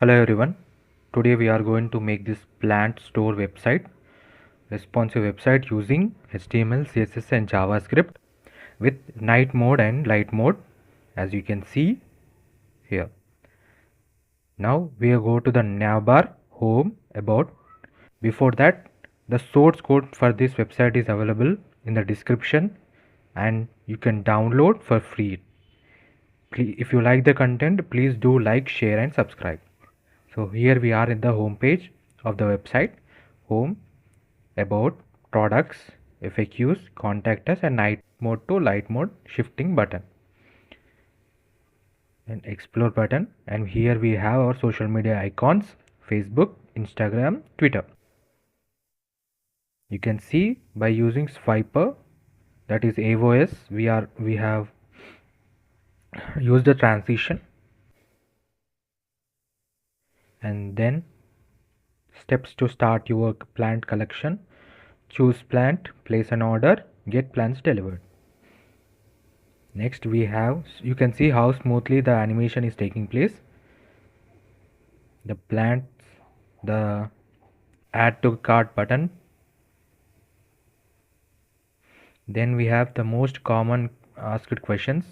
Hello everyone. Today we are going to make this plant store website, responsive website using HTML, CSS and JavaScript with night mode and light mode, as you can see here. Now we will go to the navbar, home, about. Before that, the source code for this website is available in the description and you can download for free. If you like the content, please do like, share and subscribe. So here we are in the home page of the website. Home, about, products, FAQs, contact us and night mode to light mode shifting button and explore button, and here we have our social media icons: Facebook, Instagram, Twitter. You can see by using swiper, that is AOS, we have used the transition, and then steps to start your plant collection. Choose plant, place an order, get plants delivered. Next we have, you can see how smoothly the animation is taking place. The plants, the add to cart button. Then we have the most common asked questions.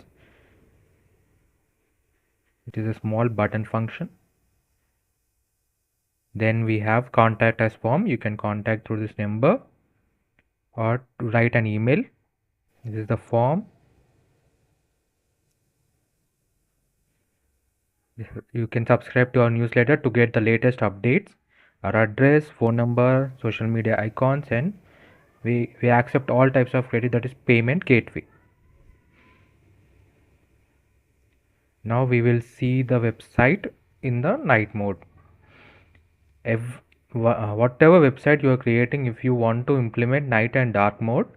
It is a small button function. Then we have contact us form. You can contact through this number or to write an email. This is the form. You can subscribe to our newsletter to get the latest updates. Our address, phone number, social media icons, and we accept all types of credit, that is payment gateway. Now we will see the website in the night mode. Whatever website you are creating, if you want to implement night and dark mode,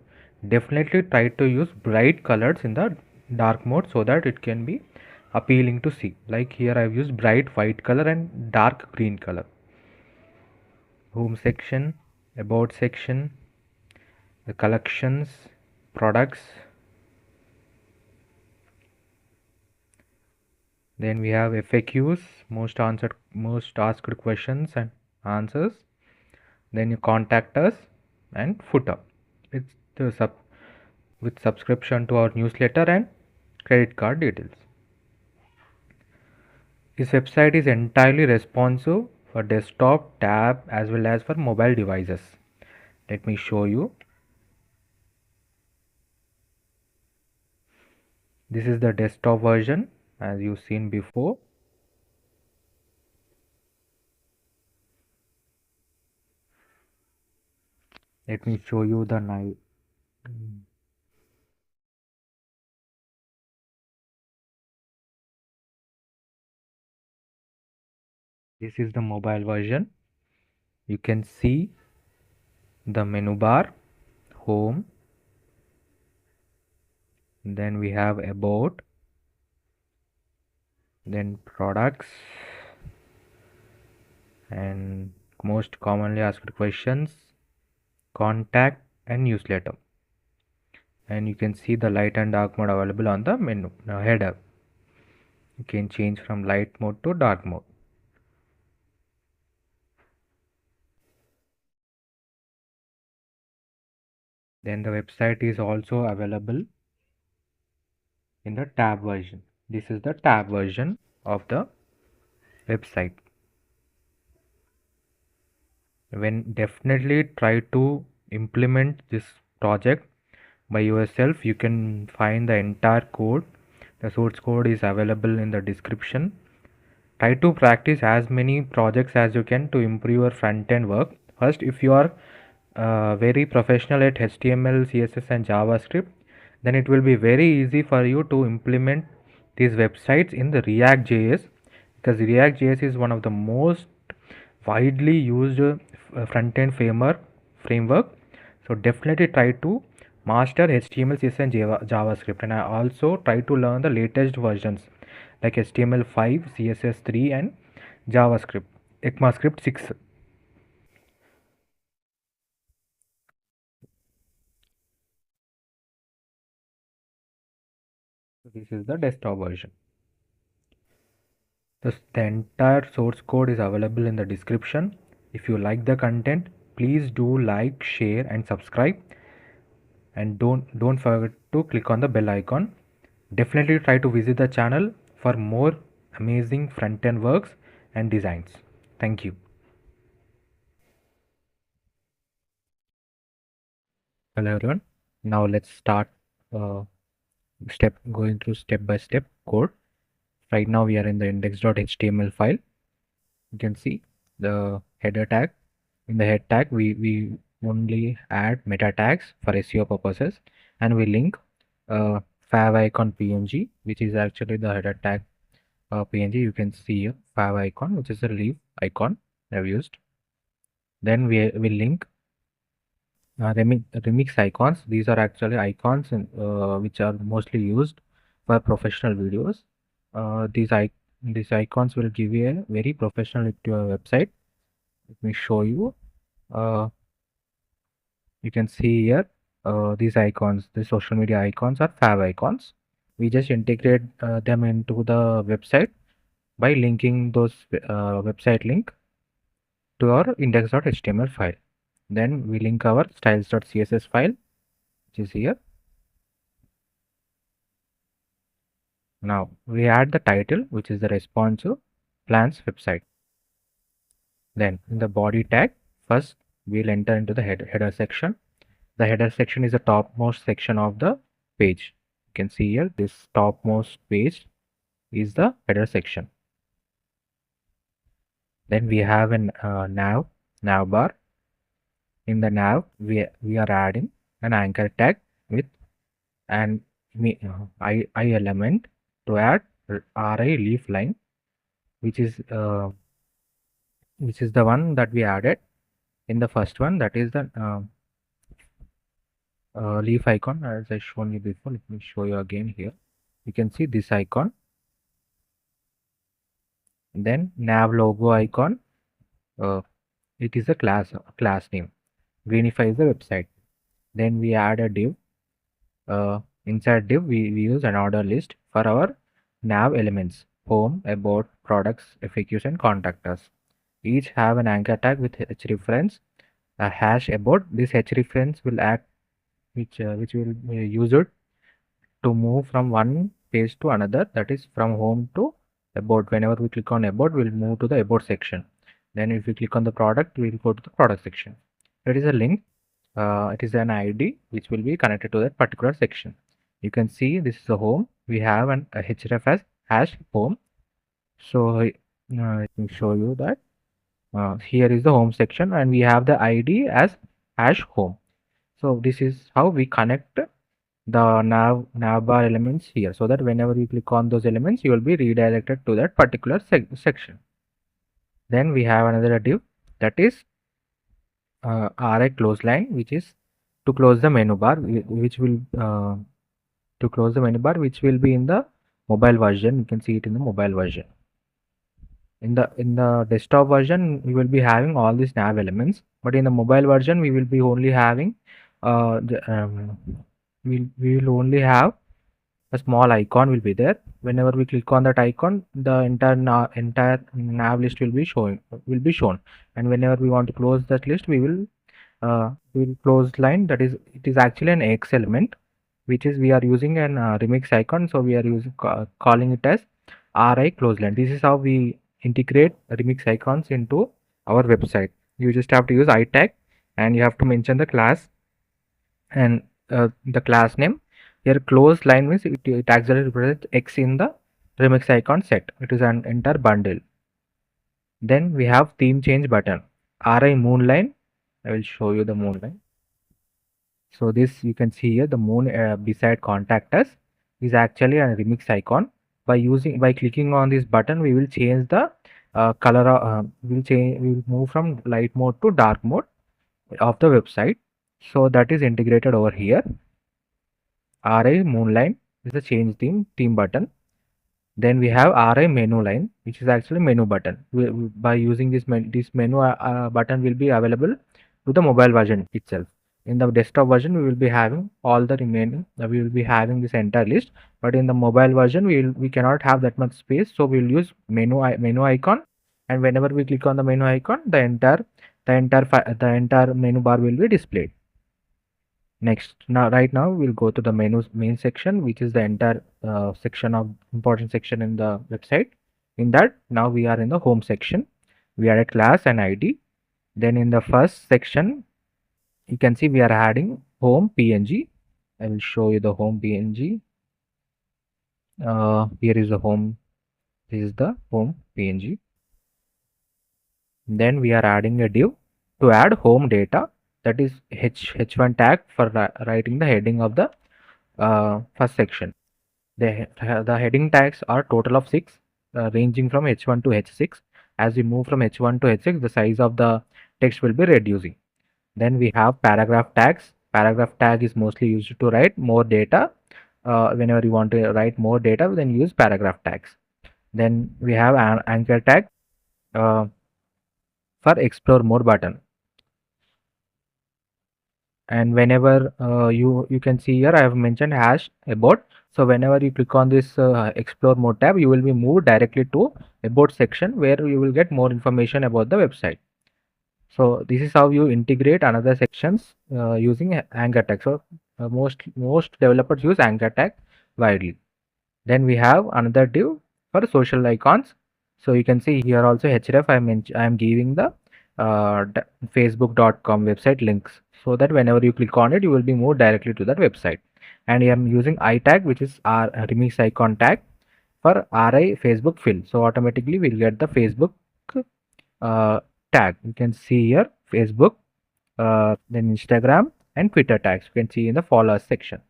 definitely try to use bright colors in the dark mode so that it can be appealing to see. Like here I've used bright white color and dark green color. Home section, about section, the collections, products. Then we have FAQs, most asked questions and answers. Then you contact us, and footer. It's the with subscription to our newsletter and credit card details. This website is entirely responsive for desktop, tab as well as for mobile devices. Let me show you. This is the desktop version as you've seen before. Let me show you the night. This is the mobile version. You can see the menu bar, home, then we have about, then products, and most commonly asked questions, contact and newsletter. And you can see the light and dark mode available on the menu header. You can change from light mode to dark mode. Then the website is also available in the tab version. This is the tab version of the website. When definitely try to implement this project by yourself. You can find the entire code. The source code is available in the description. Try to practice as many projects as you can to improve your front end work. First, if you are very professional at HTML, CSS and JavaScript, then it will be very easy for you to implement these websites in the React.js, because React.js is one of the most widely used front-end framework. So definitely try to master HTML, CSS and JavaScript, and I also try to learn the latest versions like HTML5, CSS3 and JavaScript, ECMAScript 6. This is the desktop version. The entire source code is available in the description. If you like the content, please do like, share, and subscribe. And don't forget to click on the bell icon. Definitely try to visit the channel for more amazing front-end works and designs. Thank you. Hello everyone. Now let's start uh, going through step by step code. Right now we are in the index.html file. You can see the header tag. In the head tag we only add meta tags for SEO purposes, and we link favicon png, which is actually the header tag png. You can see here favicon, which is a leaf icon I've used. Then we will link remix icons. These are actually icons which are mostly used for professional videos. These icons will give you a very professional look to your website. Let me show you. Uh, you can see here these icons, the social media icons are fav icons. We just integrate them into the website by linking those website link to our index.html file. Then we link our styles.css file, which is here. Now we add the title, which is the responsive plans website. Then in the body tag, first we'll enter into the header section. The header section is the topmost section of the page. You can see here this topmost page is the header section. Then we have an nav bar. In the nav we are adding an anchor tag with an I element to add ri leaf line, which is the one that we added in the first one, that is the leaf icon as I shown you before. Let me show you again here. You can see this icon. Then nav logo icon, it is a class name. Greenify is the website. Then we add a div. Inside div we use an order list for our nav elements: home, about, products, FAQs, and contact us. Each have an anchor tag with h reference, a hash about. This h reference will act which will use it to move from one page to another, that is from home to about. Whenever we click on about, we'll move to the about section. Then if we click on the product, we'll go to the product section. It is a link. It is an ID which will be connected to that particular section. You can see this is the home. We have a href as hash home. So let me show you that. Here is the home section, and we have the ID as hash home. So this is how we connect the navbar elements here, so that whenever you click on those elements, you will be redirected to that particular section. Then we have another div, that is ri close line, which is to close the menu bar, which will be in the mobile version. You can see it in the mobile version. In the desktop version, we will be having all these nav elements, but in the mobile version, we will be only having we will only have a small icon will be there. Whenever we click on that icon, the entire nav list will be shown, and whenever we want to close that list, we will close line. That is, it is actually an X element, which is we are using an remix icon, so we are using calling it as ri close line. This is how we integrate remix icons into our website. You just have to use I tag, and you have to mention the class and the class name. Here close line means it actually represents X in the remix icon set. It is an entire bundle. Then we have theme change button, ri moon line. I will show you the moon line. So this, you can see here the moon beside contact us is actually a remix icon. By clicking on this button, we will change the color. We will move from light mode to dark mode of the website. So that is integrated over here. RI moonline is the change theme button. Then we have RI menu line, which is actually menu button. By using this menu button will be available to the mobile version itself. In the desktop version, we will be having all the remaining, we will be having this entire list, but in the mobile version, we cannot have that much space, so we will use menu icon, and whenever we click on the menu icon, the entire menu bar will be displayed. Next, right now we'll go to the main section, which is the entire section of important section in the website. In that, now we are in the home section. We add a class and ID. Then in the first section, you can see we are adding home png. I will show you the home png. Here is the home. This is the home png. Then we are adding a div to add home data, that is h1 tag for writing the heading of the first section. The heading tags are total of 6, ranging from h1 to h6. As we move from h1 to h6, the size of the text will be reducing. Then we have paragraph tags. Paragraph tag is mostly used to write more data. Whenever you want to write more data, then use paragraph tags. Then we have an anchor tag uh, for explore more button. And whenever you can see here, I have mentioned hash about. So whenever you click on this explore more tab, you will be moved directly to about section, where you will get more information about the website. So this is how you integrate another sections using anchor tag. So most developers use anchor tag widely. Then we have another div for social icons. So you can see here also href I am giving the facebook.com website links, so that whenever you click on it, you will be moved directly to that website. And I am using I tag, which is our remix icon tag for ri facebook fill. So automatically we'll get the Facebook uh, tag. You can see here Facebook, then Instagram and Twitter tags. You can see in the followers section.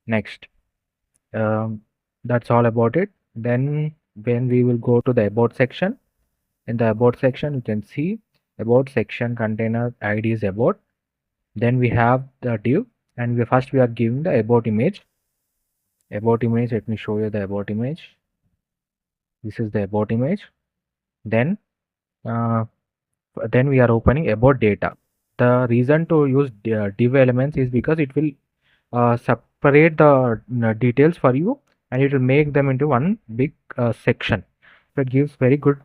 Next, that's all about it. Then when we will go to the about section, in the about section you can see about section container id is about. Then we have the div, and we are giving the about image. Let me show you the about image. This is the about image. Then uh, then we are opening about data. The reason to use div elements is because it will separate the details for you, and it will make them into one big section. So it gives very good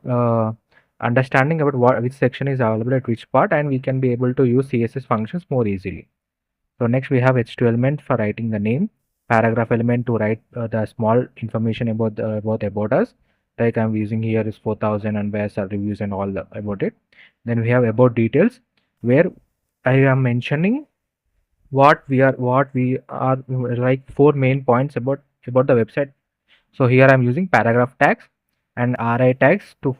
understanding about which section is available at which part, and we can be able to use CSS functions more easily. So next we have h2 element for writing the name, paragraph element to write the small information about us, like I'm using here is 4000 and where's our reviews and all about it. Then we have about details, where I am mentioning what we are like 4 main points about the website. So here I'm using paragraph tags and ri tags to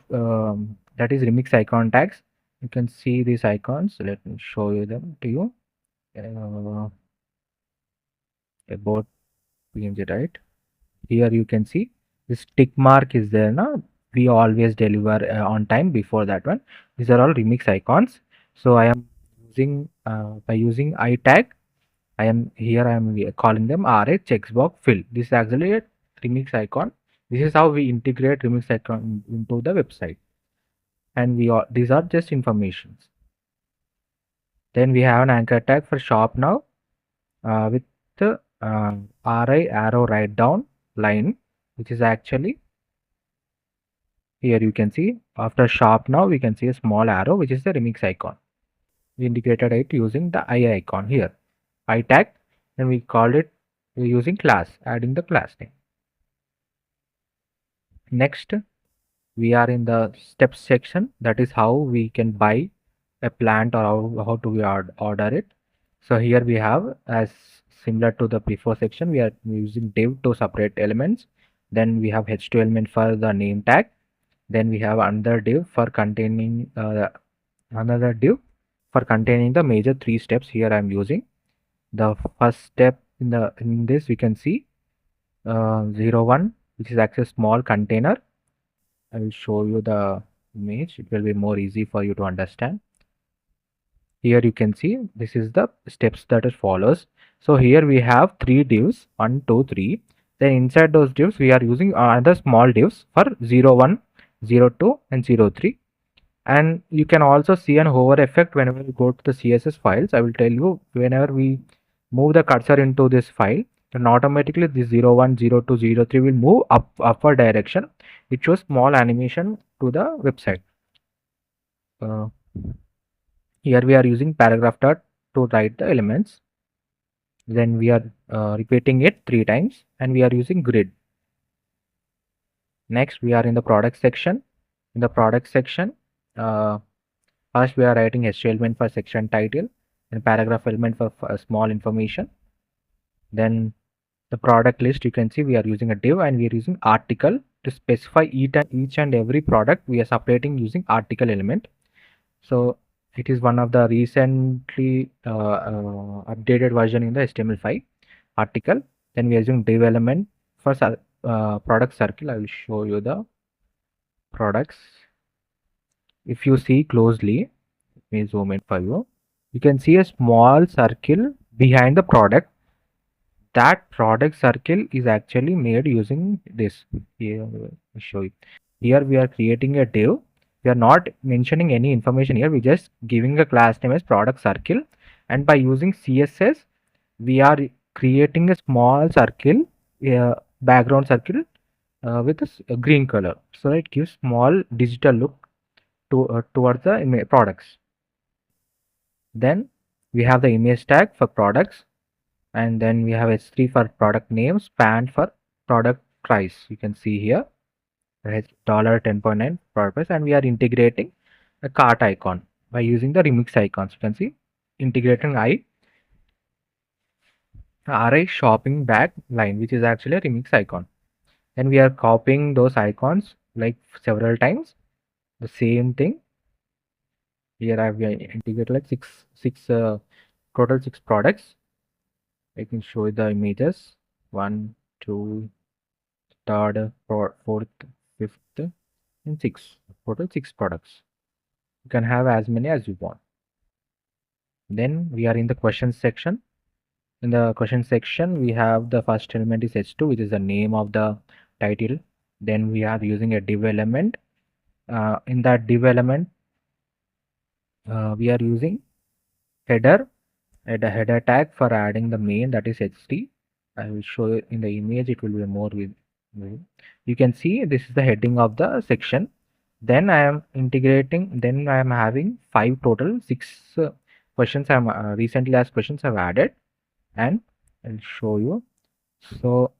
that is remix icon tags. You can see these icons. Let me show you them to you. About png, right? Here you can see this tick mark is there now. We always deliver on time. Before that one, these are all remix icons. So I am using by using I tag, I am calling them RA checkbox fill. This is actually a remix icon. This is how we integrate remix icon into the website, and these are just informations. Then we have an anchor tag for shop now with the RI arrow write down line, which is actually here you can see after shop now we can see a small arrow, which is the remix icon. We indicated it using the I icon here, I tag, and we called it using class, adding the class name. Next, we are in the steps section. That is how we can buy a plant, or how to order it. So here we have, as similar to the before section, we are using div to separate elements. Then we have h2 element for the name tag. Then we have another div for containing the major 3 steps. Here I am using the first step in this. We can see 01, which is actually a small container. I will show you the image. It will be more easy for you to understand. Here you can see this is the steps that it follows. So here we have 3 divs, 1 2 3. Then inside those divs we are using other small divs for 01, 02 and 03. And you can also see an hover effect whenever you go to the CSS files. I will tell you, whenever we move the cursor into this file, then automatically this 01, 02, 03 will move upward direction. It shows small animation to the website. Uh, Here we are using paragraph dot to write the elements. Then we are repeating it 3 times, and we are using grid. Next, we are in the product section. In the product section, uh, first we are writing HTML element for section title and paragraph element for small information. Then the product list, you can see we are using a div, and we are using article to specify each and every product we are separating using article element. So it is one of the recently updated version in the HTML5 article. Then we are using div element for product circle. I will show you the products. If you see closely, let me zoom in for you. You can see a small circle behind the product. That product circle is actually made using this. Here, I'll show you. Here we are creating a div. We are not mentioning any information here. We're just giving a class name as product circle. And by using CSS, we are creating a small circle, background circle with a green color. So it gives small digital look towards the products. Then we have the image tag for products, and then we have h3 for product name, span for product price. You can see here it's $10.9 purpose, and we are integrating a cart icon by using the remix icons. You can see integrating RI shopping bag line, which is actually a remix icon. And we are copying those icons like several times. The same thing here. I've integrated like total 6 products. I can show you the images: 1, 2, third, fourth, fifth, and 6. Total 6 products. You can have as many as you want. Then we are in the question section. In the question section, we have the first element is h2, which is the name of the title. Then we are using a div element. In that div element, we are using header and a header tag for adding the main, that is h3. I will show you in the image. It will be more with. You can see this is the heading of the section. Then I am integrating. Then I am having 5 total 6 questions. I am recently asked questions I've added, and I'll show you. So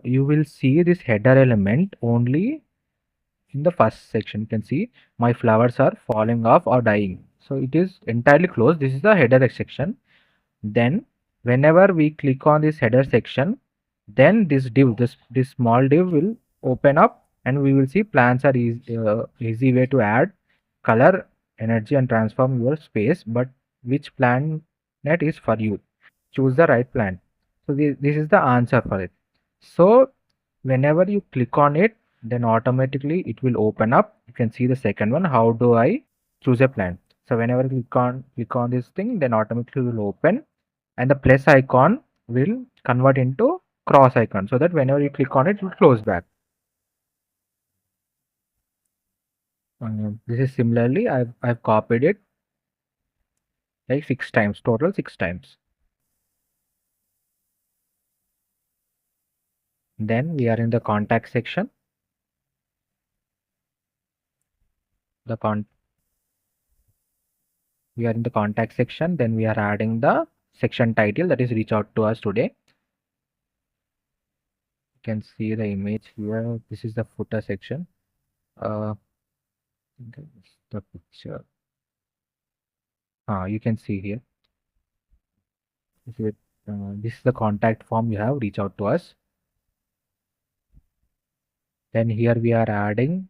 you will see this header element only in the first section. You can see my flowers are falling off or dying. So it is entirely closed. This is the header section. Then whenever we click on this header section, then this div, this small div will open up, and we will see plans are easy way to add color, energy, and transform your space. But which planet is for you? Choose the right plan. So this is the answer for it. So whenever you click on it, then automatically it will open up. You can see the second one. How do I choose a plan? So whenever you click on this thing, then automatically will open, and the plus icon will convert into cross icon, so that whenever you click on it, it will close back. This is similarly I've copied it like 6 times, total 6 times. Then we are in the contact section. We are in the contact section. Then we are adding the section title, that is reach out to us today. You can see the image here. This is the footer section. The picture. You can see here. This is the contact form you have, reach out to us. Then here we are adding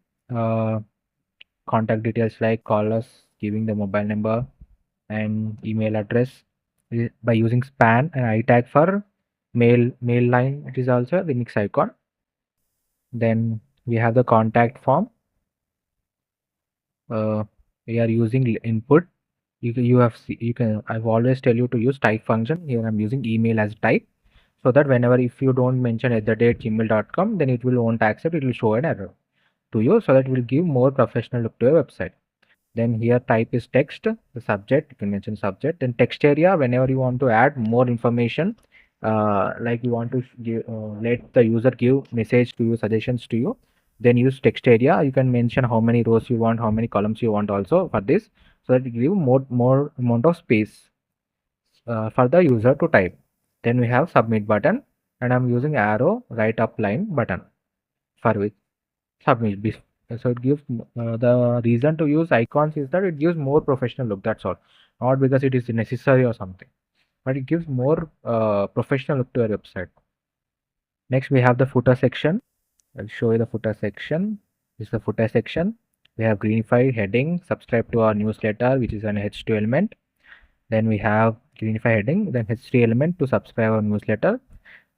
contact details like call us, giving the mobile number and email address by using span and I tag for mail line. It is also a Linux icon. Then we have the contact form. We are using input. I've always tell you to use type function. Here I'm using email as type, so that whenever if you don't mention @gmail.com, then it will won't accept, it will show an error. to you, so that it will give more professional look to your website. Then here type is text, the subject, you can mention subject. Then text area, whenever you want to add more information, like you want to give, let the user give message to you, suggestions to you, then use text area. You can mention how many rows you want, how many columns you want also for this, so that it give more amount of space for the user to type. Then we have submit button, and I'm using arrow right up line button for which submit. So it gives the reason to use icons is that it gives more professional look. That's all, not because it is necessary or something, but it gives more professional look to your website. Next, we have the footer section. I'll show you the footer section. This is the footer section. We have greenify heading, subscribe to our newsletter, which is an H2 element. Then we have greenify heading, then H3 element to subscribe our newsletter.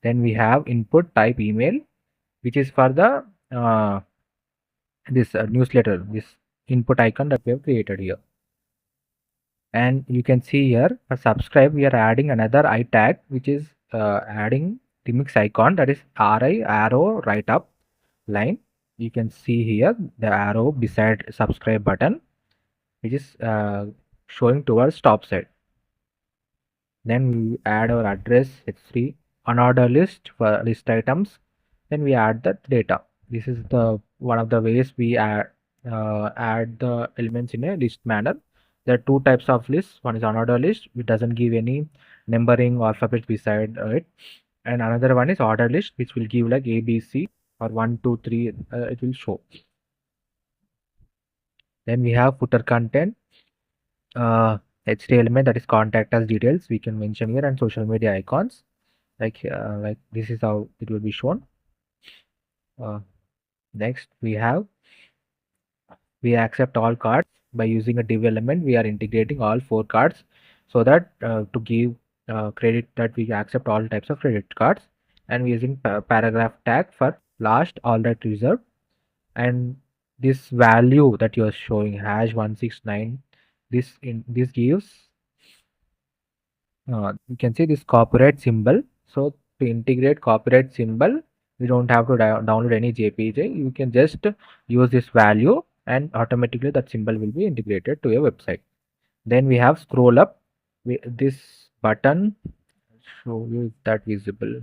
Then we have input type email, which is for the this newsletter, this input icon that we have created here. And you can see here for subscribe, we are adding another I tag, which is adding remix icon, that is RI, arrow right up line. You can see here the arrow beside subscribe button, which is showing towards top side. Then we add our address H3 unordered list for list items. Then we add the data. This is the one of the ways we add the elements in a list manner. There are two types of lists. One is unordered list, which doesn't give any numbering or alphabets beside it, and another one is ordered list, which will give like A, B, C or 1, 2, 3. It will show. Then we have footer content. H3 element, that is contact us details, we can mention here, and social media icons. Like this is how it will be shown. Next we accept all cards. By using a div element, we are integrating all 4 cards, so that to give credit, that we accept all types of credit cards. And we using paragraph tag for last, all that reserved. And this value that you are showing hash 169, this gives you can see this copyright symbol. So to integrate copyright symbol, we don't have to download any JPG. You can just use this value, and automatically that symbol will be integrated to your website. Then we have scroll up. This button, show you that visible.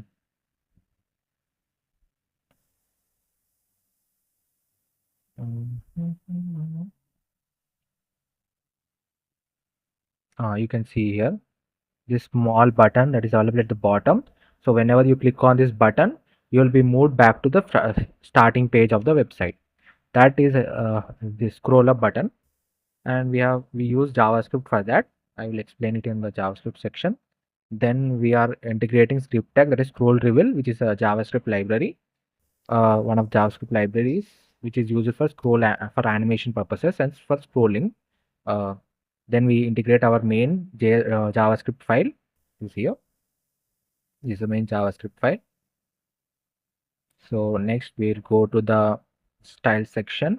You can see here this small button that is available at the bottom. So whenever you click on this button, you will be moved back to the starting page of the website. That is the scroll up button, and we use JavaScript for that. I will explain it in the JavaScript section. Then we are integrating script tag, that is scroll reveal, which is a JavaScript library, one of JavaScript libraries which is used for for animation purposes and for scrolling. Then we integrate our main JavaScript file. Is here. This is the main JavaScript file. So next we'll go to the style section.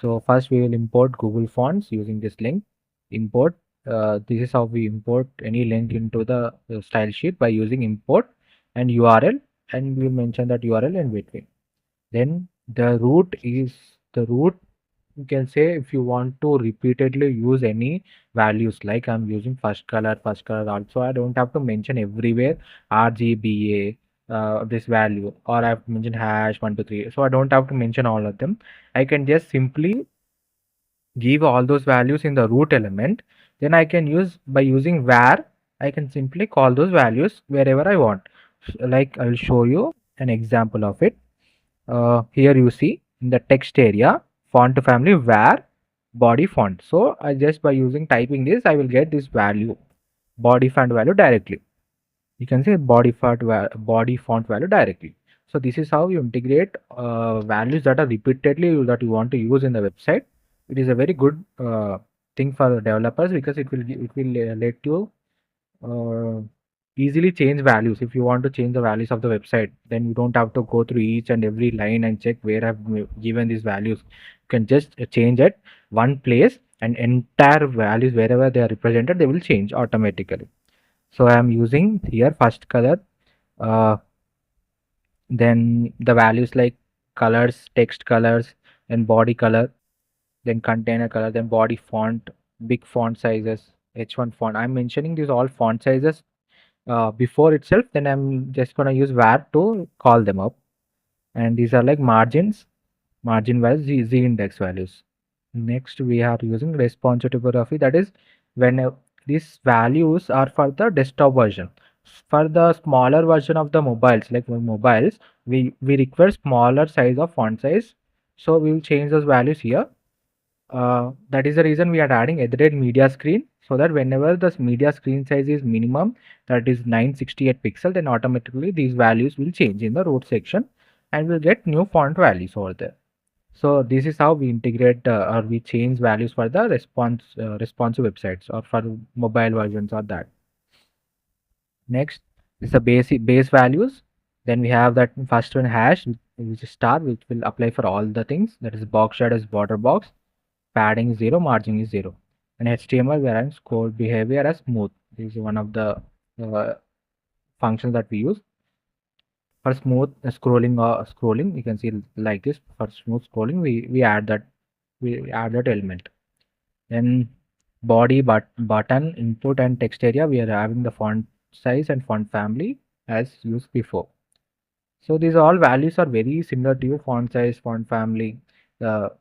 So first we will import Google Fonts using this link. Import. This is how we import any link into the style sheet, by using import and URL, and we will mention that URL in between. Then the root is the root. You can say if you want to repeatedly use any values, like I'm using first color also, I don't have to mention everywhere RGBA this value, or I've mentioned hash 1 2 3, so I don't have to mention all of them. I can just simply give all those values in the root element. Then I can use, by using var, I can simply call those values wherever I want. Like I will show you an example of it. Here you see in the text area, font family var body font. So I just, by using typing this, I will get this value, body font value directly. You can say body font value directly. So this is how you integrate values that are repeatedly that you want to use in the website. It is a very good thing for developers, because it will let you easily change values. If you want to change the values of the website, then you don't have to go through each and every line and check where I've given these values. You can just change at one place, and entire values wherever they are represented, they will change automatically. So I am using here first color, then the values like colors, text colors, then body color, then container color, then body font, big font sizes, H1 font. I'm mentioning these all font sizes before itself, then I'm just gonna use var to call them up. And these are like margins, margin values, z index values. Next, we are using responsive typography. That is when these values are for the desktop version. For the smaller version of the mobiles, like mobiles, we require smaller size of font size. So we will change those values here. That is the reason we are adding edited media screen, so that whenever the media screen size is minimum, that is 968 pixel, then automatically these values will change in the root section and we'll get new font values over there. So this is how we integrate or we change values for the responsive websites or for mobile versions or that. Next is the base values. Then we have that first one hash, which is star, which will apply for all the things. That is box shadow is border box, padding is 0, margin is 0. And HTML we are having scroll behavior as smooth. This is one of the uh, functions that we use. For smooth scrolling, you can see like this. For smooth scrolling, we add that element. Then body button input and text area, we are having the font size and font family as used before. So these all values are very similar to your font size, font family. The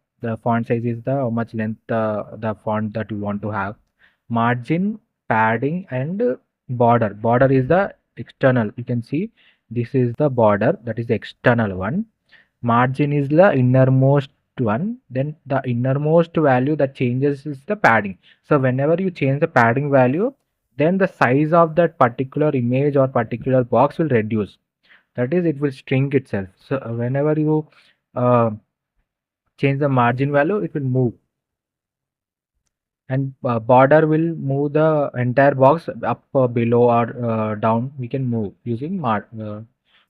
font size is the how much length the font that you want to have. Margin, padding, and border. Border is the external. You can see this is the border, that is the external one. Margin is the innermost one. Then the innermost value that changes is the padding. So whenever you change the padding value, then the size of that particular image or particular box will reduce. That is, it will shrink itself. So whenever you uh, change the margin value, it will move, and border will move the entire box up, below, or down. We can move using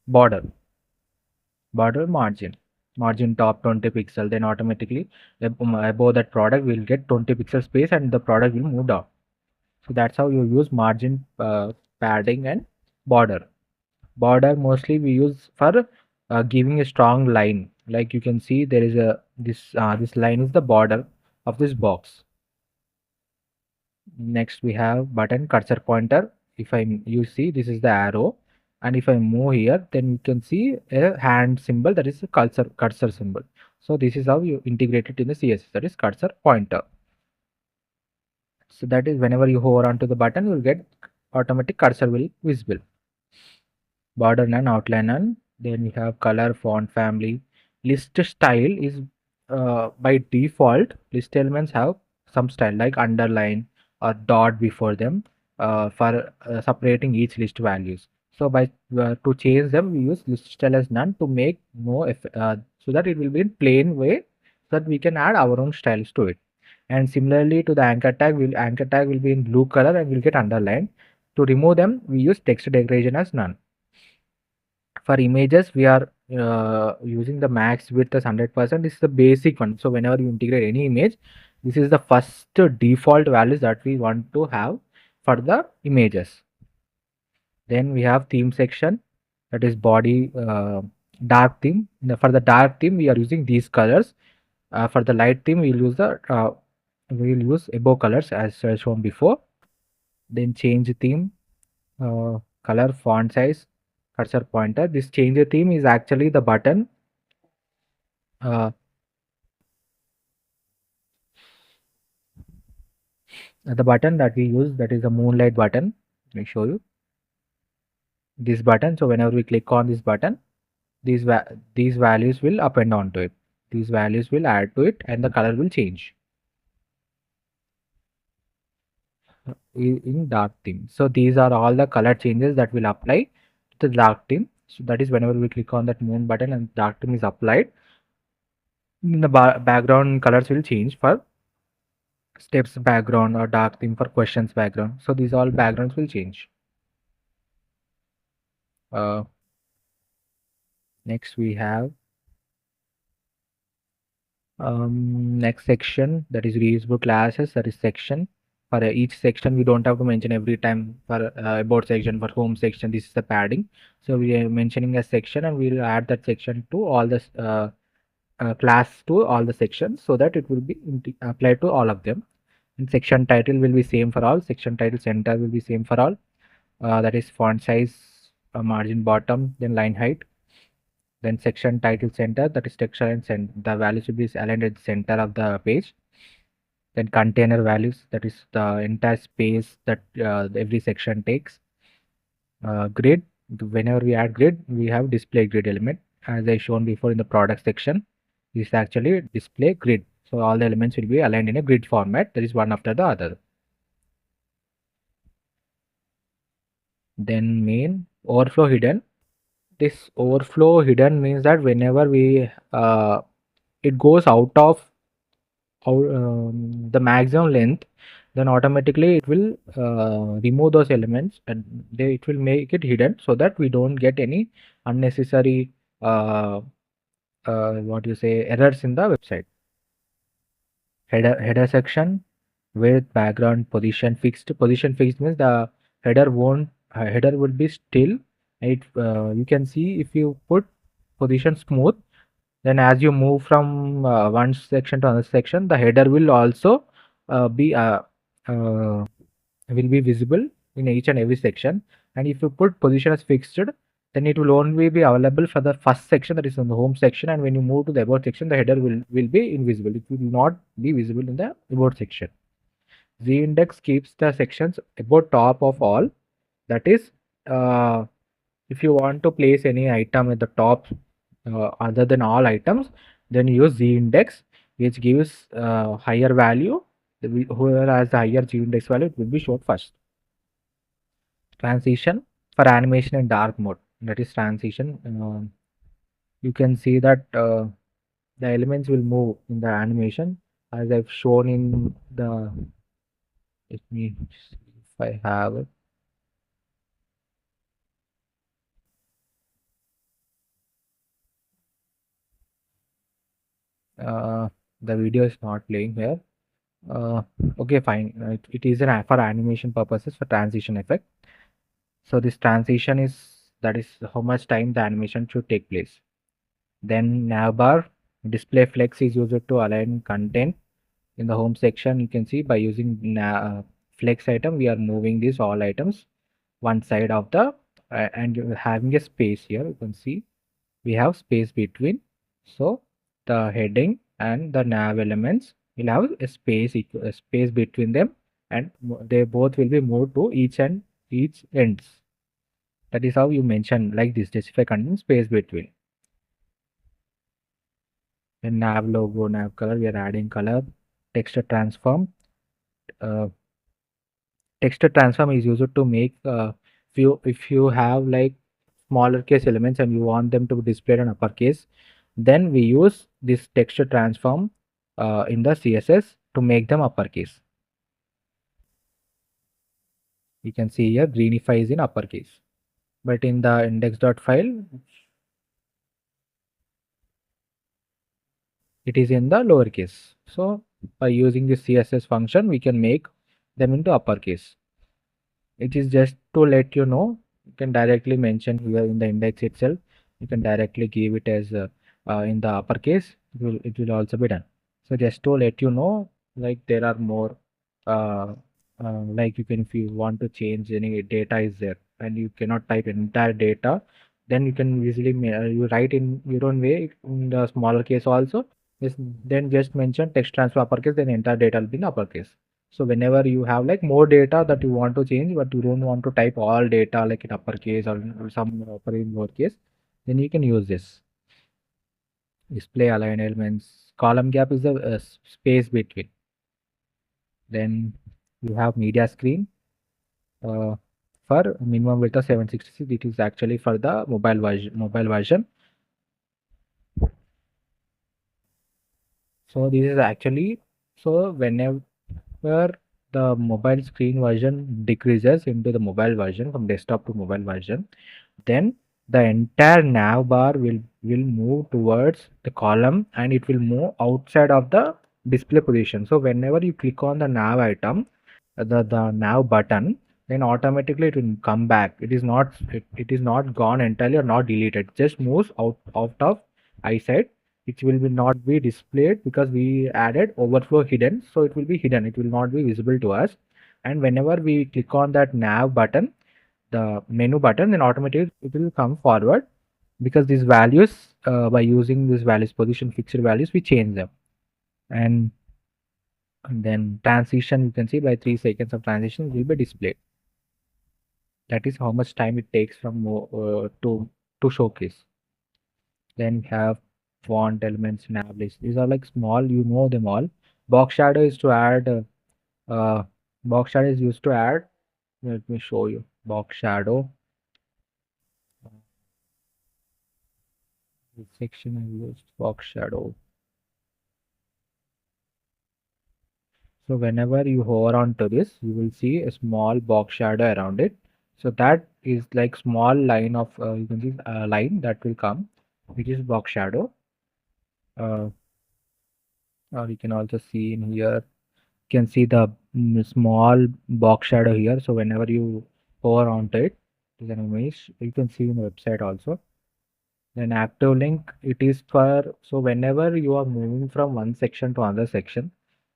border border margin top 20 pixel, then automatically above that product will get 20 pixel space and the product will move down. So that's how you use margin, padding, and border. Border mostly we use for giving a strong line. Like you can see, there is a this line is the border of this box. Next we have button cursor pointer. If I you see, this is the arrow, and if I move here, then you can see a hand symbol, that is a cursor symbol. So this is how you integrate it in the CSS, that is cursor pointer. So that is whenever you hover onto the button, you will get automatic cursor will visible. Border none, outline none. Then we have color, font family. List style is by default, list elements have some style like underline or dot before them for separating each list values. So by to change them, we use list style as none to make so that it will be in plain way, so that we can add our own styles to it. And similarly to the anchor tag will be in blue color and will get underlined. To remove them, we use text decoration as none. For images, we are using the max width as 100%. This is the basic one. So whenever you integrate any image, this is the first default values that we want to have for the images. Then we have theme section, that is body, dark theme. For the dark theme, we are using these colors. For the light theme, we will use above colors as shown before. Then change theme, color, font size, cursor pointer. This change theme is actually the button, uh, that we use, that is the moonlight button. Let me show you this button. So whenever we click on this button, these values will append onto it. These values will add to it, and the color will change in dark theme. So these are all the color changes that will apply to the dark theme. So that is whenever we click on that moon button and dark theme is applied, the background colors will change for steps background or dark theme for questions background. So these all backgrounds will change. Uh, Next we have next section, that is reusable classes, that is section. for each section. We don't have to mention every time for about section, for home section. This is the padding. So we are mentioning a section, and we will add that section to all the class to all the sections, so that it will be applied to all of them. And section title will be same for all. Section title center will be same for all. That is font size, margin bottom, then line height. Then section title center, that is texture and the values will be aligned at the center of the page. Then container values, that is the entire space that every section takes. Grid, whenever we add grid, we have display grid element. As I shown before in the product section, this is actually display grid. So all the elements will be aligned in a grid format, that is one after the other. Then main overflow hidden. This overflow hidden means that whenever we it goes out of the maximum length, then automatically it will remove those elements, and it will make it hidden, so that we don't get any unnecessary what you say errors in the website. Header section with background position fixed. Position fixed means the header won't header will be still. You can see if you put position smooth, then as you move from one section to another section, the header will also be will be visible in each and every section. And if you put position as fixed, then it will only be available for the first section, that is in the home section, and when you move to the about section, the header will be invisible. It will not be visible in the about section. Z index keeps the sections about top of all. That is, if you want to place any item at the top other than all items, then use Z index, which gives higher value. Whoever has the higher Z index value, it will be shown first. Transition for animation in dark mode, that is transition. You can see that the elements will move in the animation as I've shown in the, let me see if I have it. The video is not playing here. Okay, fine. It is for animation purposes, for transition effect. So this transition is, that is how much time the animation should take place. Then navbar display flex is used to align content in the home section. You can see by using flex item, we are moving these all items one side of the and having a space here. You can see we have space between. So the heading and the nav elements will have a space between them, and they both will be moved to each ends. That is how you mention like this: justify content space between. Then nav logo, nav color, we are adding color. Texture transform. Uh, Texture transform is used to make if you have like smaller case elements and you want them to be displayed in uppercase, then we use this texture transform in the CSS to make them uppercase. You can see here greenify is in uppercase, but in the index.file it is in the lowercase. So by using this CSS function, we can make them into uppercase. It is just to let you know. You can directly mention here in the index itself. You can directly give it as in the uppercase. It will also be done. So just to let you know, like there are more like you can, if you want to change any data is there and you cannot type entire data, then you can easily you write in your own way in the smaller case also. Then just mention text transfer uppercase, then entire data will be in uppercase. So whenever you have like more data that you want to change, but you don't want to type all data like in uppercase or some upper in lowercase, then you can use this. Display align elements. Column gap is the space between. Then you have media screen for minimum width of 766. It is actually for the mobile version. So this is actually, so whenever the mobile screen version decreases into the mobile version, from desktop to mobile version, then the entire nav bar will move towards the column and it will move outside of the display position. So whenever you click on the nav item, the nav button, then automatically it will come back. It is not gone entirely or not deleted. Just moves out of eyesight. It will be not be displayed because we added overflow hidden, so it will be hidden. It will not be visible to us. And whenever we click on that nav button, the menu button, then automatically it will come forward because these values, by using these values, position fixed values, we change them. And then transition, you can see by 3 seconds of transition will be displayed. That is how much time it takes from to showcase. Then we have font elements, nav list. These are like small, you know them all. Box shadow is to add. Uh, Box shadow is used to add. Let me show you. Box shadow. This section I used box shadow. So whenever you hover onto this, you will see a small box shadow around it. So that is like small line of, you can see a line that will come, which is box shadow. Uh, or you can also see in here, you can see the small box shadow here. So whenever you hover onto it, is an image. You can see in the website also. Then active link, it is for, so whenever you are moving from one section to another section,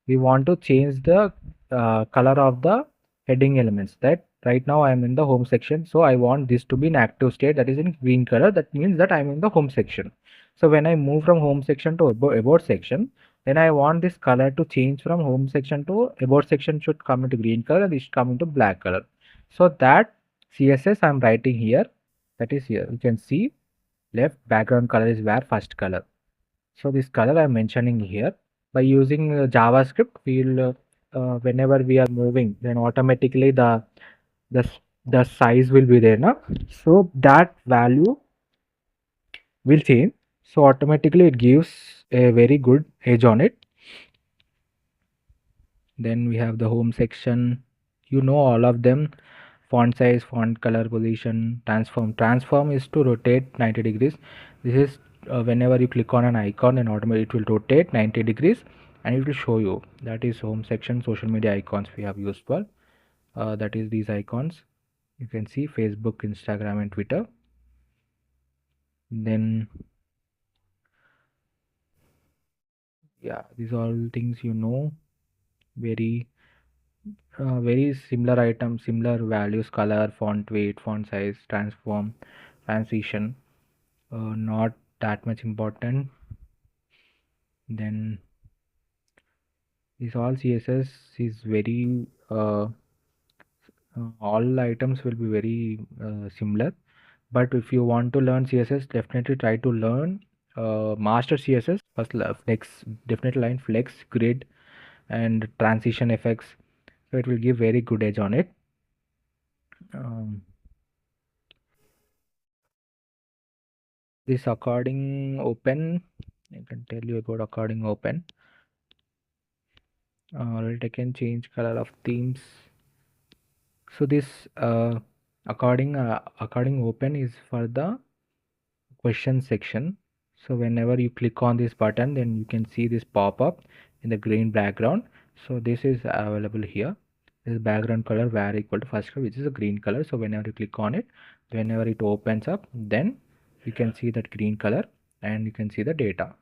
we want to change the color of the heading elements. That right now I am in the home section, so I want this to be in active state, that is in green color. That means that I am in the home section. So when I move from home section to about section, then I want this color to change from home section to about section, should come into green color and this should come into black color. So that CSS I'm writing here, that is here. You can see left background color is where first color. So this color I'm mentioning here. By using JavaScript, we'll whenever we are moving, then automatically the the size will be there now. So that value will change. So automatically it gives a very good edge on it. Then we have the home section. You know all of them. Font size, font color, position, transform. Transform is to rotate 90 degrees. This is whenever you click on an icon, then automatically it will rotate 90 degrees and it will show you. That is home section. Social media icons we have used for. That is these icons. You can see Facebook, Instagram and Twitter. Then yeah, these all things you know. Very very similar items, similar values, color, font weight, font size, transform, transition. Not that much important. Then this all CSS is very all items will be very similar. But if you want to learn CSS, definitely try to learn master CSS first. Flex, definitely line flex, grid, and transition effects. So it will give very good edge on it. Um, this according open, I can tell you about according open. I can change color of themes. So this according open is for the question section. So whenever you click on this button, then you can see this pop up in the green background. So this is available here. This background color var equal to first color, which is a green color. So whenever you click on it, whenever it opens up, then you can see that green color and you can see the data.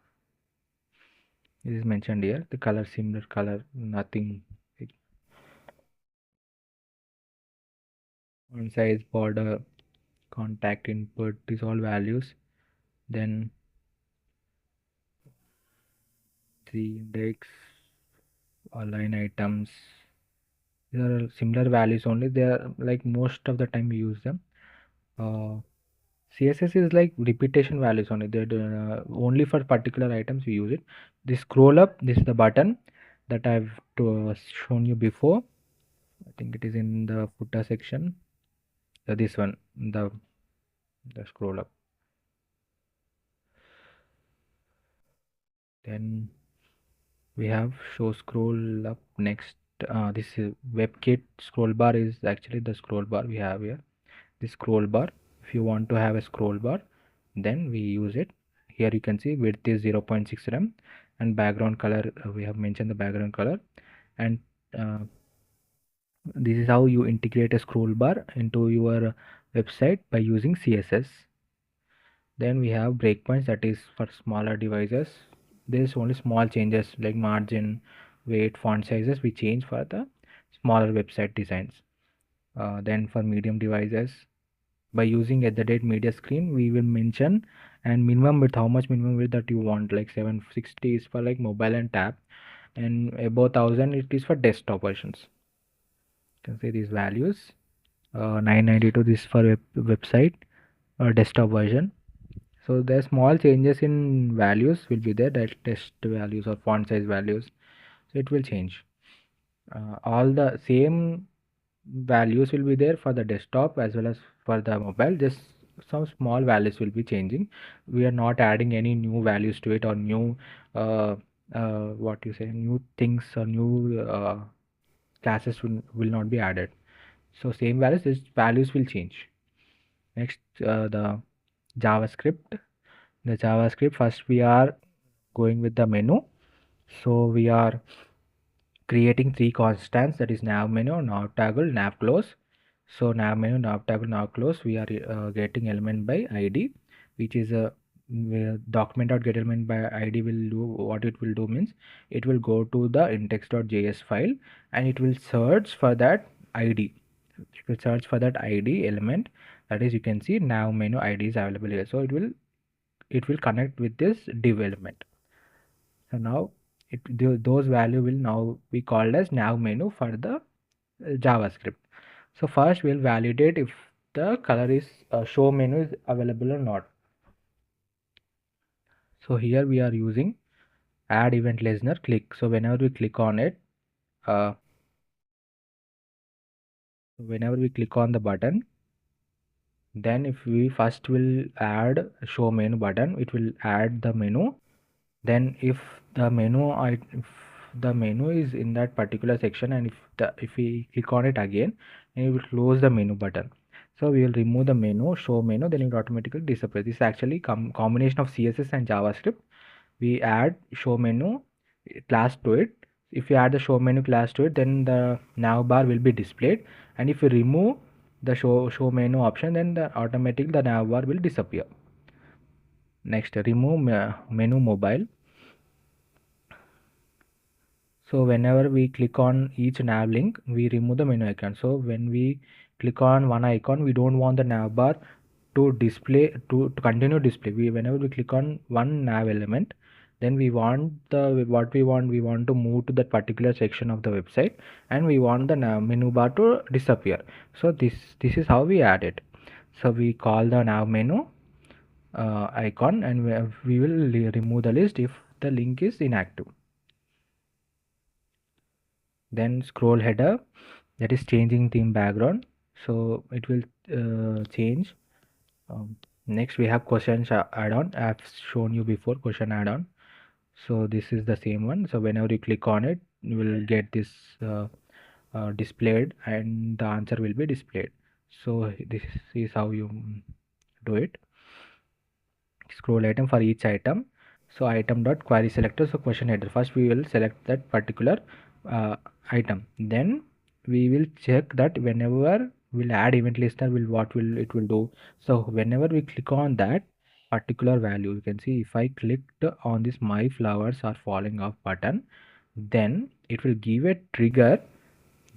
This is mentioned here. The color similar color, nothing. Font size, border, contact input, these all values. Then the index, line items, these are similar values only. They are like most of the time we use them. CSS is like repetition values only. They only for particular items we use it. This scroll up, this is the button that I've shown you before. I think it is in the footer section. This one, the scroll up. Then we have show scroll up next. This is WebKit scroll bar is actually the scroll bar we have here. This scroll bar, if you want to have a scroll bar, then we use it. Here you can see width is 0.6 rem and background color, we have mentioned the background color, and This is how you integrate a scroll bar into your website by using CSS. Then we have breakpoints, that is for smaller devices. There's only small changes like margin, weight, font sizes we change for the smaller website designs. Then for medium devices, by using at the date media screen, we will mention and minimum width, how much minimum width that you want, like 760 is for like mobile and tab, and above 1000 it is for desktop versions. You can see these values. 992 this for website desktop version. So the small changes in values will be there, that text values or font size values, so it will change. All the same values will be there for the desktop as well as for the mobile, just some small values will be changing. We are not adding any new values to it, or new uh, what you say, new things or new classes will not be added. So same values, these values will change. Next, the JavaScript. The JavaScript, first we are going with the menu. So we are creating three constants, that is nav menu, nav toggle, nav close. So nav menu, nav toggle, nav close, we are getting element by id, which is a document.get element by id will do, what it will do means it will go to the index.js file and it will search for that id. It will search for that id element, that is you can see nav menu id is available here, so it will connect with this div element. So now those value will now be called as nav menu for the JavaScript. So first we'll validate if the color is show menu is available or not. So here we are using add event listener click. So whenever we click on it, whenever we click on the button, then if we first will add show menu button, it will add the menu. Then if if the menu is in that particular section, and if we click on it again, then it will close the menu button. So we will remove the menu, show menu, then it will automatically disappear. This is actually combination of CSS and JavaScript. We add show menu class to it. If you add the show menu class to it, then the nav bar will be displayed, and if you remove the show menu option, then automatically the nav bar will disappear. Next, remove menu mobile. So whenever we click on each nav link, we remove the menu icon. So when we click on one icon, we don't want the nav bar to display to continue display. Whenever we click on one nav element, then we want we want to move to that particular section of the website, and we want the nav menu bar to disappear. So this is how we add it. So we call the nav menu icon, and we will remove the list if the link is inactive. Then scroll header, that is changing theme background, so it will change. Next we have questions add-on. I have shown you before question add-on, so this is the same one. So whenever you click on it, you will get this displayed, and the answer will be displayed. So this is how you do it. Scroll item for each item. So item dot query selector, so question header, first we will select that particular item, then we will check that whenever we'll add event listener will what will it will do. So whenever we click on that particular value, you can see if I clicked on this my flowers are falling off button, then it will give a trigger.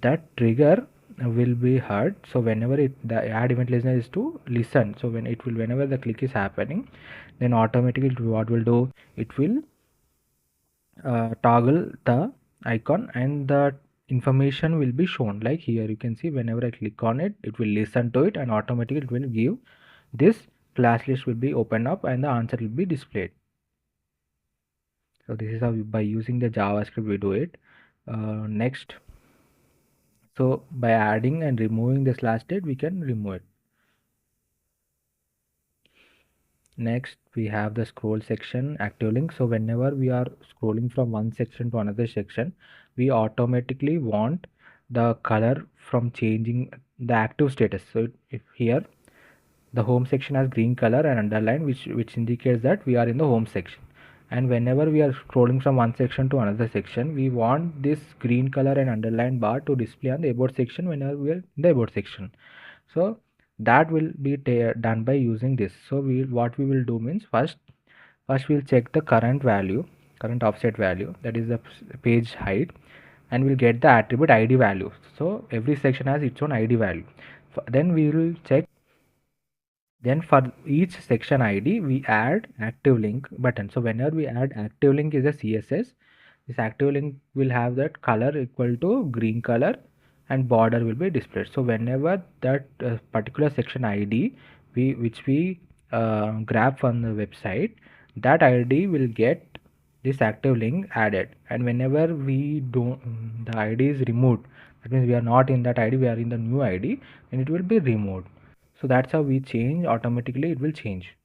That trigger will be heard. So whenever the add event listener is to listen, so whenever the click is happening, then automatically what will do, it will toggle the icon, and the information will be shown. Like here you can see whenever I click on it, it will listen to it, and automatically it will give this class list will be opened up, and the answer will be displayed. So this is how by using the JavaScript we do it. Next, so by adding and removing this last date, we can remove it. Next we have the scroll section active link. So whenever we are scrolling from one section to another section, we automatically want the color from changing the active status. So if here the home section has green color and underline, which indicates that we are in the home section, and whenever we are scrolling from one section to another section, we want this green color and underline bar to display on the about section whenever we are in the about section. So that will be done by using this. So what we will do means, first we'll check the current value, current offset value, that is the page height, and we'll get the attribute id value. So every section has its own id value. Then we will check, then for each section id we add active link button. So whenever we add active link is a css, this active link will have that color equal to green color and border will be displayed. So whenever that particular section id which we grab from the website, that id will get this active link added, and whenever we don't, the id is removed, that means we are not in that id, we are in the new id, and it will be removed. So that's how we change, automatically it will change.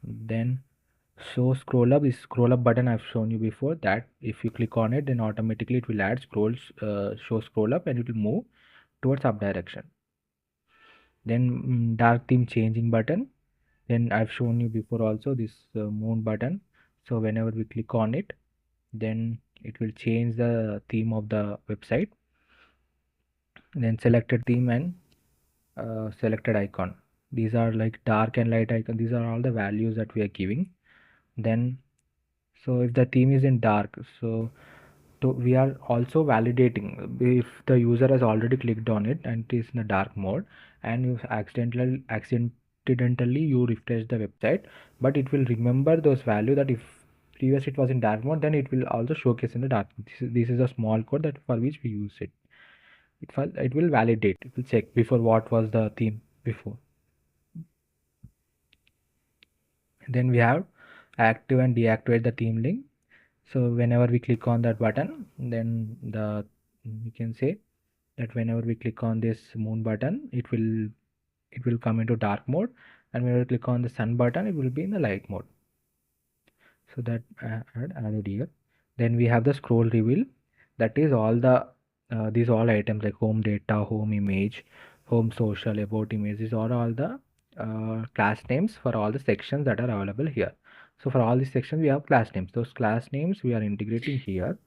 Then show scroll up, this scroll up button I've shown you before, that if you click on it, then automatically it will add show scroll up, and it will move towards up direction. Then dark theme changing button, then I've shown you before also, this moon button. So whenever we click on it, then it will change the theme of the website. Then selected theme and selected icon, these are like dark and light icon, these are all the values that we are giving. Then so if the theme is in dark, so we are also validating if the user has already clicked on it and it is in a dark mode, and you accidentally you refresh the website, but it will remember those value, that if previously it was in dark mode, then it will also showcase in the dark. This is a small code that for which we use it. It will validate, it will check before what was the theme before. Then we have active and deactivate the theme link. So whenever we click on that button, then you can say that whenever we click on this moon button, it will come into dark mode, and when we click on the sun button, it will be in the light mode. So that added here. Then we have the scroll reveal, that is all the these all items like home data, home image, home social, about images, or all the class names for all the sections that are available here. So for all these sections we have class names, those class names we are integrating here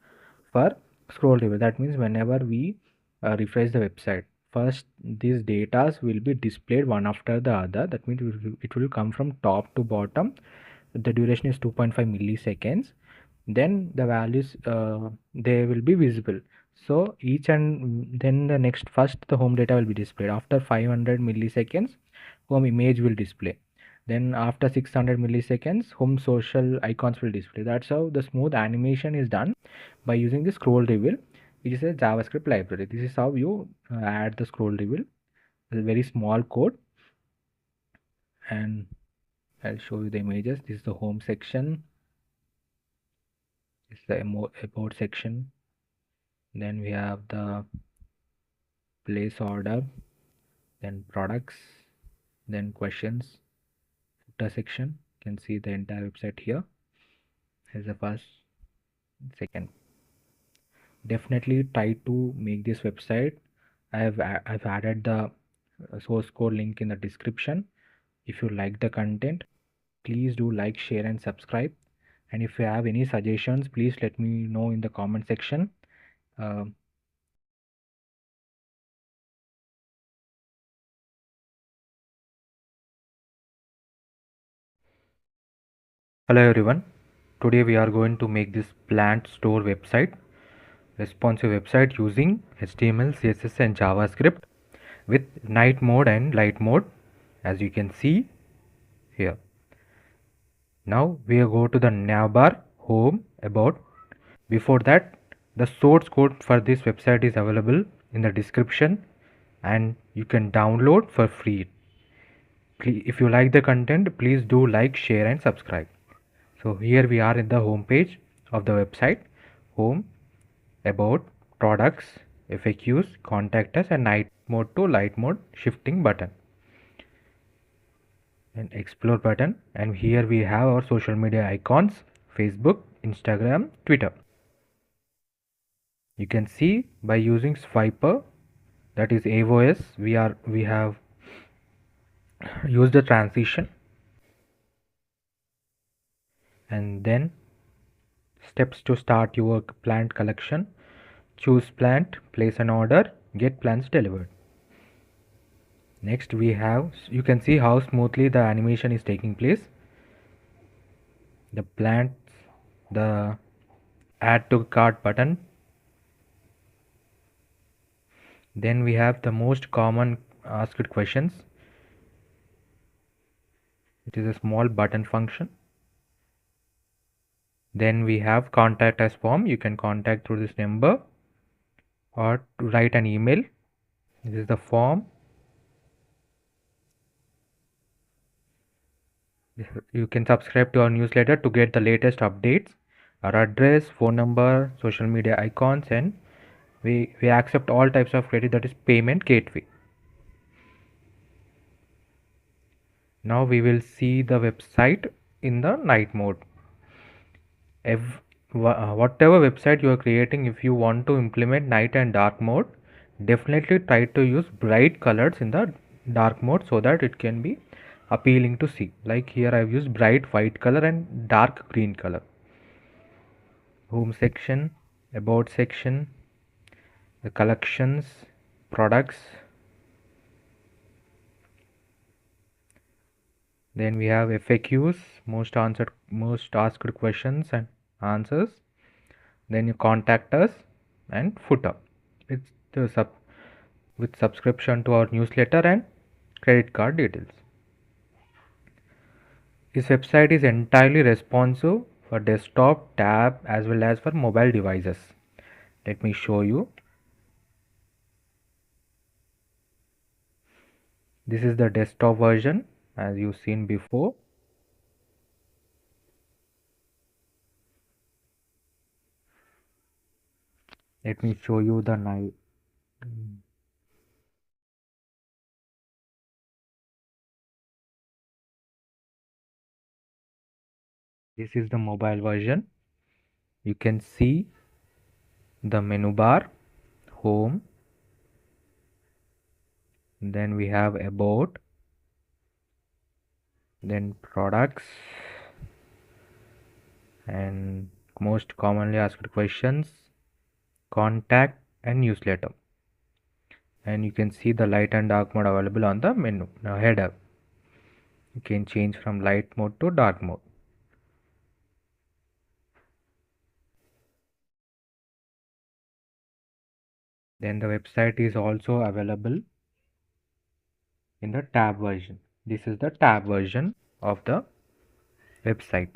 for scroll reveal. That means whenever we refresh the website, first these datas will be displayed one after the other. That means it will come from top to bottom. The duration is 2.5 milliseconds. Then the values they will be visible. So each, and then the next, first the home data will be displayed after 500 milliseconds, home image will display. Then after 600 milliseconds, home social icons will display. That's how the smooth animation is done by using the scroll reveal, which is a JavaScript library. This is how you add the scroll reveal. It's a very small code, and I'll show you the images. This is the home section. This is the about section. Then we have the place order, then products, then questions, footer section. You can see the entire website here. Here's the first, second. Definitely try to make this website. I've added the source code link in the description. If you like the content, please do like, share, and subscribe. And if you have any suggestions, please let me know in the comment section. Hello everyone. Today we are going to make this plant store website, responsive website using HTML, CSS, and JavaScript with night mode and light mode, as you can see here. Now we will go to the navbar, home, about. Before that, the source code for this website is available in the description, and you can download for free. If you like the content, please do like, share, and subscribe. So here we are in the home page of the website. Home, about, products, FAQs, contact us, and night mode to light mode shifting button, and explore button. And here we have our social media icons: Facebook, Instagram, Twitter. You can see by using swiper, that is AOS, we have used the transition. and then steps to start your plant collection. Choose plant, place an order, get plants delivered. Next we have, you can see how smoothly the animation is taking place. The plants, the add to cart button. Then we have the most common asked questions. It is a small button function. Then we have contact us form. You can contact through this number or write an email. This is the form. You can subscribe to our newsletter to get the latest updates. Our address, phone number, social media icons, and we accept all types of credit, that is payment gateway. Now we will see the website in the night mode. Whatever website you are creating, if you want to implement night and dark mode, definitely try to use bright colors in the dark mode so that it can be appealing to see. Like here I've used bright white color and dark green color. Home section, about section, the collections, products. Then we have FAQs, most asked questions and answers. Then you contact us, and footer. It's the with subscription to our newsletter and credit card details. This website is entirely responsive for desktop, tab as well as for mobile devices. Let me show you. This is the desktop version as you've seen before. Let me show you the night. This is the mobile version. You can see the menu bar, home, then we have about, then products, and most commonly asked questions, contact, and newsletter. And you can see the light and dark mode available on the menu. Now header, you can change from light mode to dark mode. Then the website is also available in the tab version. This is the tab version of the website.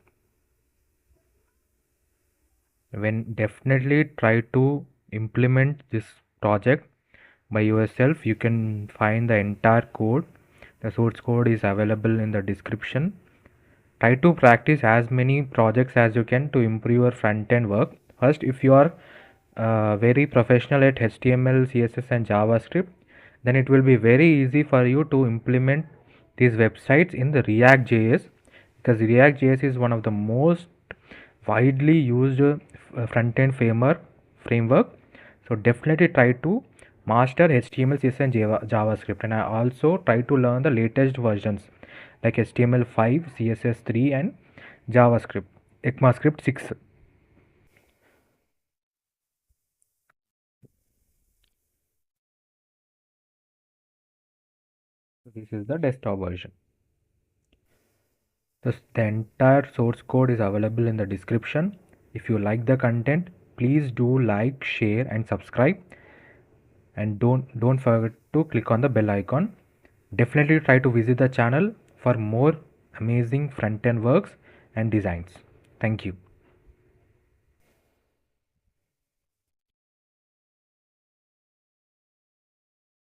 When definitely try to implement this project by yourself, you can find the entire code. The source code is available in the description. Try to practice as many projects as you can to improve your front-end work. First, if you are very professional at HTML, CSS and JavaScript, then it will be very easy for you to implement these websites in the React.js, because React.js is one of the most widely used front-end framework. So definitely try to master HTML, CSS and JavaScript, and I also try to learn the latest versions like HTML5, CSS3 and JavaScript, ECMAScript 6. This is the desktop version. The entire source code is available in the description. If you like the content, please do like, share and subscribe, and don't forget to click on the bell icon. Definitely try to visit the channel for more amazing front-end works and designs. Thank you.